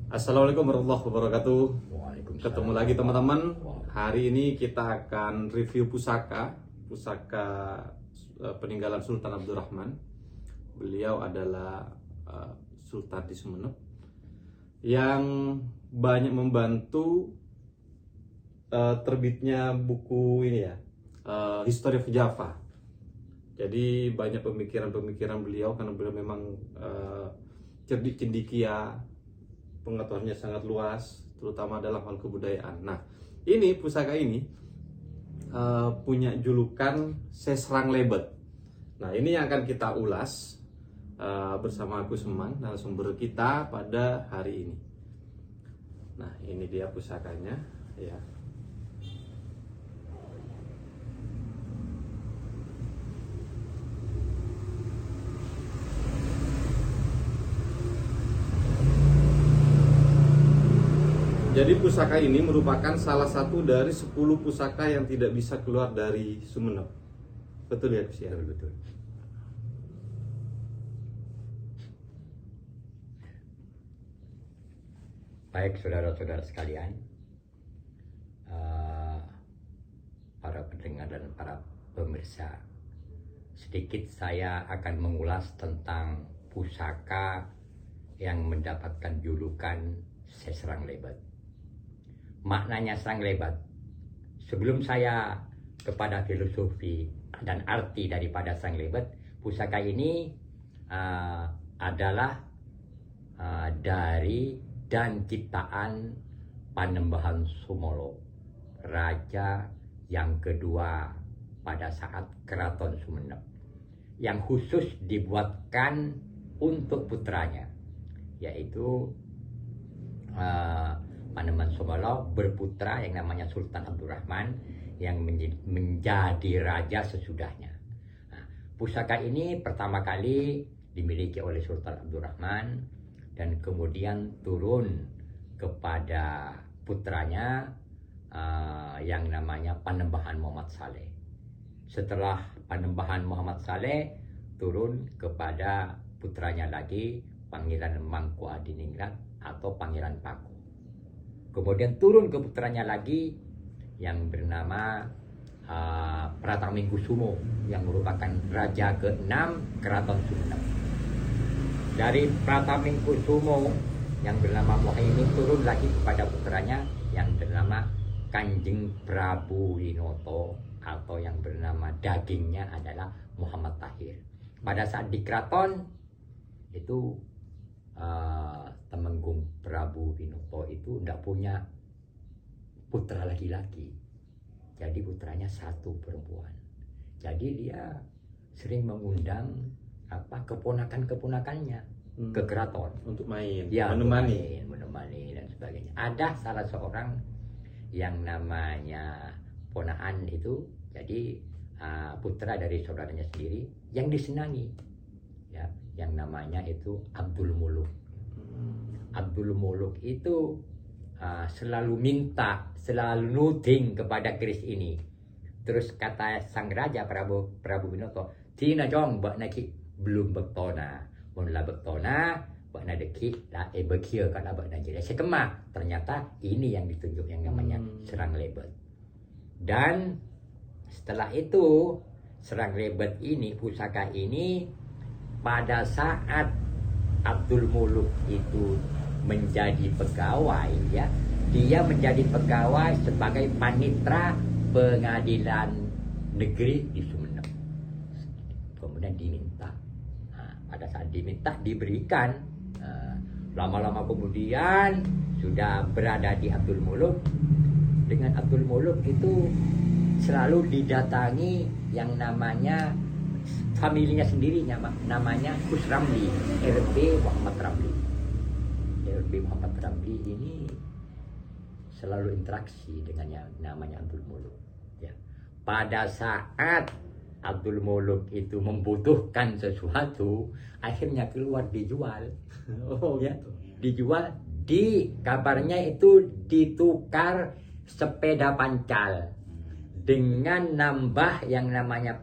Assalamualaikum warahmatullahi wabarakatuh. Waalaikumsalam. Ketemu lagi teman-teman. Waalaikumsalam. Hari ini kita akan review pusaka peninggalan Sultan Abdurrahman. Beliau adalah Sultan di Sumeneb yang banyak membantu terbitnya buku ini ya, History of Java. Jadi banyak pemikiran-pemikiran beliau karena beliau memang cerdik cendikia, pengetahuannya sangat luas, terutama dalam hal kebudayaan. Nah, ini pusaka ini punya julukan Sesrang Lebet. Nah, ini yang akan kita ulas bersama Agus Seman, narasumber kita pada hari ini. Nah, ini dia pusakanya, ya. Jadi pusaka ini merupakan salah satu dari 10 pusaka yang tidak bisa keluar dari Sumeneb. Betul ya, Gus ya? Betul. Baik saudara-saudara sekalian, para pendengar dan para pemirsa, sedikit saya akan mengulas tentang pusaka yang mendapatkan julukan Sesrang Lebet. Maknanya Serang Lebet, sebelum saya kepada filosofi dan arti daripada Serang Lebet, pusaka ini adalah dari dan ciptaan Panembahan Sumolo, raja yang kedua pada saat Keraton Sumeneb, yang khusus dibuatkan untuk putranya, yaitu Panembahan Sumolo berputra yang namanya Sultan Abdurrahman yang menjadi raja sesudahnya. Nah, pusaka ini pertama kali dimiliki oleh Sultan Abdurrahman dan kemudian turun kepada putranya yang namanya Panembahan Muhammad Saleh. Setelah Panembahan Muhammad Saleh turun kepada putranya lagi, Pangeran Mangku Adiningrat atau Pangeran Paku. Kemudian turun ke putranya lagi yang bernama Pratamingkusumo yang merupakan raja ke-6 Keraton Sumeneb. Dari Pratamingkusumo yang bernama Muhaimin turun lagi kepada putranya yang bernama Kanjeng Prabu Winoto atau yang bernama dagingnya adalah Muhammad Tahir. Pada saat di keraton itu Temenggung Prabu Winoto itu tidak punya putra laki-laki, jadi putranya satu perempuan. Jadi dia sering mengundang keponakannya ke keraton Untuk main, ya, menemani dan sebagainya. Ada salah seorang yang namanya ponaan itu, jadi putra dari saudaranya sendiri yang disenangi, ya, yang namanya itu Abdul Muluk. Abdul Muluk itu selalu minta, selalu nuding kepada keris ini. Terus kata sang raja Prabu Winoto, "Tina jong bak naki belum bektona, munlah bektona bak na deki la bekia kala bak na jadi sekemah." Ternyata ini yang ditunjuk yang namanya Serang Lebet. Dan setelah itu Serang Lebet ini, pusaka ini, pada saat Abdul Muluk itu menjadi pegawai, ya, dia menjadi pegawai sebagai panitra pengadilan negeri di Sumeneb. Kemudian diminta, pada saat diminta diberikan. Lama-lama kemudian sudah berada di Abdul Muluk. Dengan Abdul Muluk itu selalu didatangi yang namanya familinya sendiri, namanya Gus Ramli, RB Muhammad Ramli. RB Muhammad Ramli ini selalu interaksi dengan yang namanya Abdul Muluk, ya. Pada saat Abdul Muluk itu membutuhkan sesuatu, akhirnya keluar dijual. Ya, dijual, kabarnya itu ditukar sepeda pancal dengan nambah yang namanya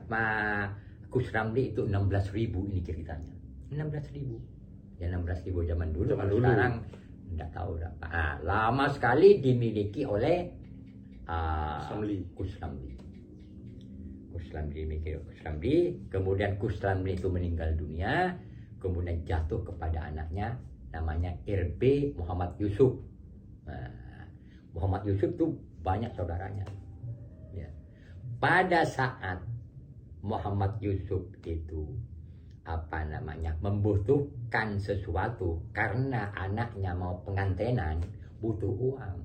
Gus Ramli itu 16.000 ini ceritanya. 16.000. Ya 16.000 zaman dulu. Kalau sekarang Tidak tahu berapa. Lama sekali dimiliki oleh Kuslamli. Kemudian Kuslamli itu meninggal dunia, kemudian jatuh kepada anaknya namanya RB Muhammad Yusuf. Muhammad Yusuf itu banyak saudaranya. Ya. Pada saat Muhammad Yusuf itu membutuhkan sesuatu karena anaknya mau pengantenan, butuh uang.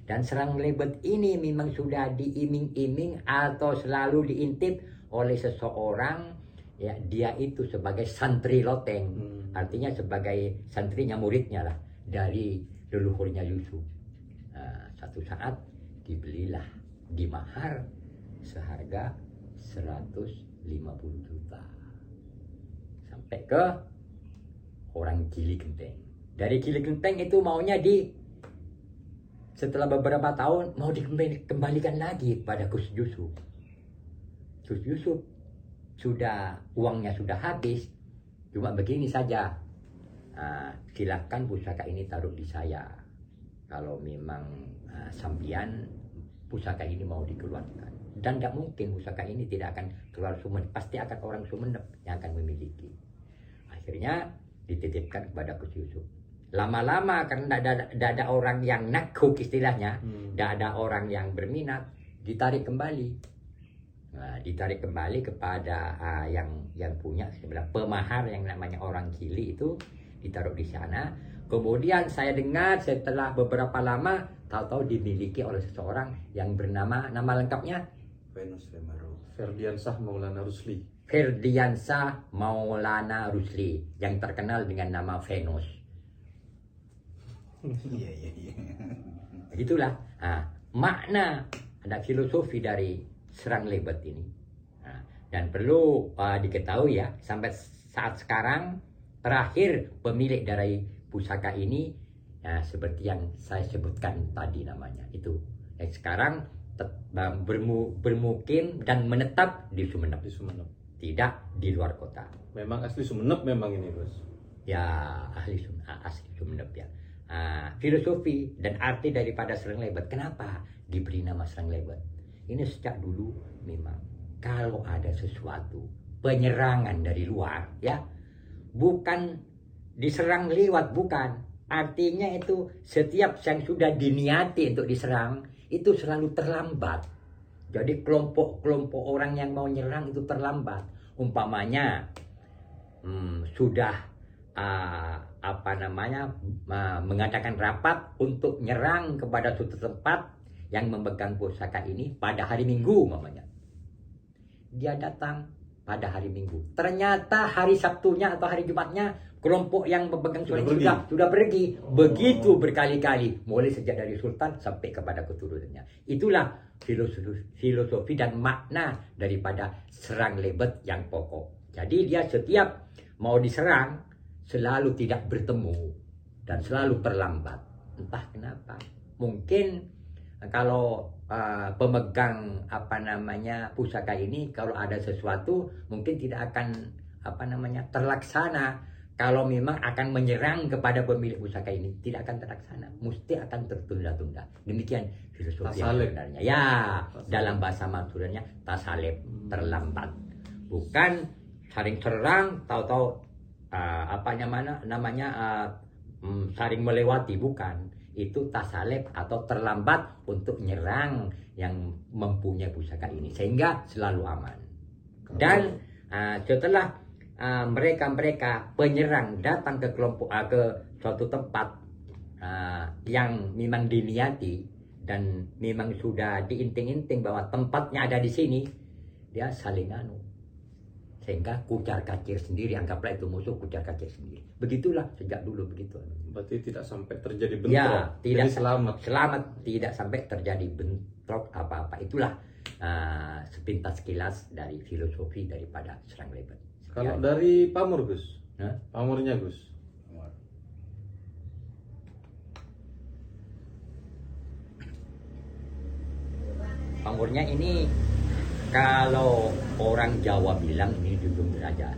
Dan Serang Lebet ini memang sudah diiming-iming atau selalu diintip oleh seseorang, ya, dia itu sebagai santri loteng, artinya sebagai santrinya, muridnya lah dari leluhurnya Yusuf. Satu saat dibelilah, dimahar seharga 150 juta sampai ke orang Gili Genteng. Dari Gili Genteng itu maunya setelah beberapa tahun mau dikembalikan lagi pada Gus Yusuf. Gus Yusuf uangnya sudah habis, cuma begini saja, silakan pusaka ini taruh di saya. Kalau memang sambian pusaka ini mau dikeluarkan, dan tidak mungkin pusaka ini tidak akan keluar Sumeneb, pasti akan orang Sumeneb yang akan memiliki. Akhirnya dititipkan kepada Gus Yusuf. Lama-lama karena tidak ada orang yang nakuk istilahnya, tidak ada orang yang berminat, ditarik kembali. Ditarik kembali kepada yang punya sebenarnya pemahar yang namanya orang Gili itu, ditaruh di sana. Kemudian saya dengar setelah beberapa lama, tahu-tahu dimiliki oleh seseorang yang bernama, nama lengkapnya Ferdiansah Maulana Rusli. Ferdiansah Maulana Rusli, yang terkenal dengan nama Venus. Iya. Begitulah makna, ada filosofi dari Serang Lebet ini. Dan perlu diketahui ya, sampai saat sekarang terakhir pemilik dari pusaka ini, seperti yang saya sebutkan tadi namanya itu, yang sekarang bermukim dan menetap di Sumeneb. Tidak di luar kota. Memang asli Sumeneb memang ini, Bos. Ya, asli Sumeneb ya. Filosofi dan arti daripada Serang Lebet, kenapa diberi nama Serang Lebet? Ini sejak dulu memang kalau ada sesuatu penyerangan dari luar, ya, bukan diserang lewat, bukan. Artinya itu setiap yang sudah diniati untuk diserang itu selalu terlambat. Jadi kelompok-kelompok orang yang mau nyerang itu terlambat. Umpamanya sudah mengadakan rapat untuk nyerang kepada suatu tempat yang memegang pusaka ini pada hari Minggu umpamanya. Dia datang pada hari Minggu. Ternyata hari Sabtunya atau hari Jumatnya kelompok yang memegang pusaka ini sudah pergi. Begitu berkali-kali, mulai sejak dari sultan sampai kepada keturunannya. Itulah filosofi dan makna daripada Serang Lebet yang pokok. Jadi dia setiap mau diserang selalu tidak bertemu dan selalu terlambat. Entah kenapa. Mungkin kalau pemegang pusaka ini, kalau ada sesuatu mungkin tidak akan terlaksana. Kalau memang akan menyerang kepada pemilik pusaka ini, tidak akan terlaksana, mesti akan tertunda-tunda. Demikian filosofi yang sebenarnya. Ya, dalam bahasa Maduranya tasalib, terlambat. Bukan saling serang, tahu-tahu saling melewati, bukan. Itu tasalib atau terlambat untuk menyerang yang mempunyai pusaka ini, sehingga selalu aman. Dan setelah mereka penyerang datang ke kelompok ke suatu tempat yang memang diniati dan memang sudah diinting-inting bahwa tempatnya ada di sini, dia saling sehingga kucar kacir sendiri, anggaplah itu musuh, kucar kacir sendiri. Begitulah sejak dulu begitu. Berarti tidak sampai terjadi bentrok. Ya, tidak selamat tidak sampai terjadi bentrok apa-apa. Itulah sepintas kilas dari filosofi daripada Serang Lebet. Kalau dari pamor, Gus, pamornya Gus, pamornya ini kalau orang Jawa bilang ini di ujung derajat,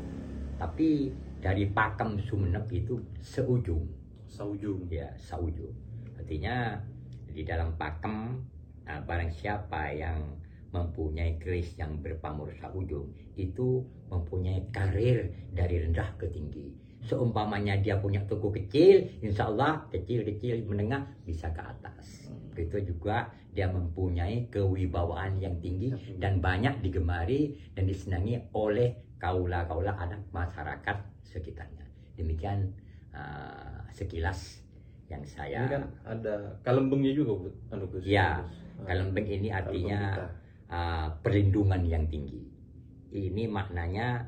tapi dari Pakem Sumeneb itu seujung. Saujung. Ya, sauju. Artinya di dalam pakem, barang siapa yang mempunyai keris yang berpamur saujung itu mempunyai karir dari rendah ke tinggi. Seumpamanya dia punya toko kecil, insya Allah kecil-kecil menengah bisa ke atas. Begitu juga dia mempunyai kewibawaan yang tinggi dan banyak digemari dan disenangi oleh kaula-kaula anak masyarakat sekitarnya. Demikian sekilas yang saya. Ini kan ada kalembengnya juga, Bu. Gus. Ya, kalembeng ini artinya perlindungan yang tinggi. Ini maknanya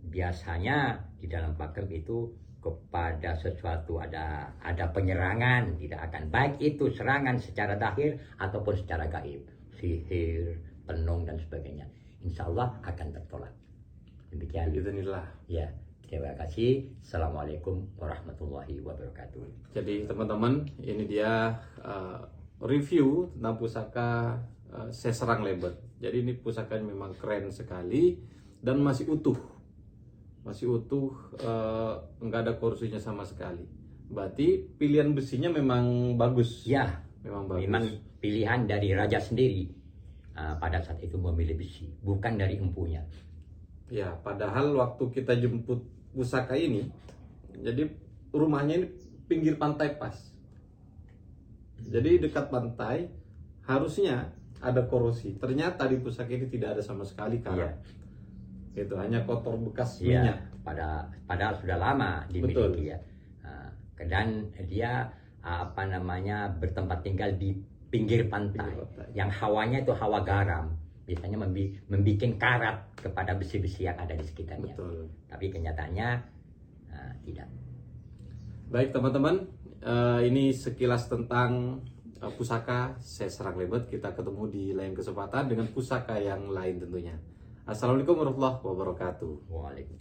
biasanya di dalam pakem itu kepada sesuatu ada penyerangan, tidak akan baik itu serangan secara zahir ataupun secara gaib, sihir, tenung dan sebagainya. Insya Allah akan tertolak. Demikian. Begitulah. Ya, terima kasih. Assalamualaikum warahmatullahi wabarakatuh. Jadi teman-teman, ini dia review tentang pusaka Seserang Lebet. Jadi ini pusakanya memang keren sekali dan masih utuh, nggak ada korosinya sama sekali. Berarti pilihan besinya memang bagus. Ya, memang bagus. memang pilihan dari raja sendiri pada saat itu memilih besi, bukan dari empunya. Ya, padahal waktu kita jemput pusaka ini, jadi rumahnya ini pinggir pantai pas. Jadi dekat pantai, harusnya ada korosi. Ternyata di pusaka ini tidak ada sama sekali karat. Itu hanya kotor bekas minyak. Padahal sudah lama dimiliki. Ya. Dan dia bertempat tinggal di pinggir pantai. Yang hawanya itu hawa garam. Biasanya membuat karat kepada besi-besi yang ada di sekitarnya. Betul. Tapi kenyataannya tidak. Baik teman-teman, ini sekilas tentang pusaka Seserang Lebet. Kita ketemu di lain kesempatan dengan pusaka yang lain tentunya. Assalamualaikum warahmatullahi wabarakatuh. Waalaikumsalam.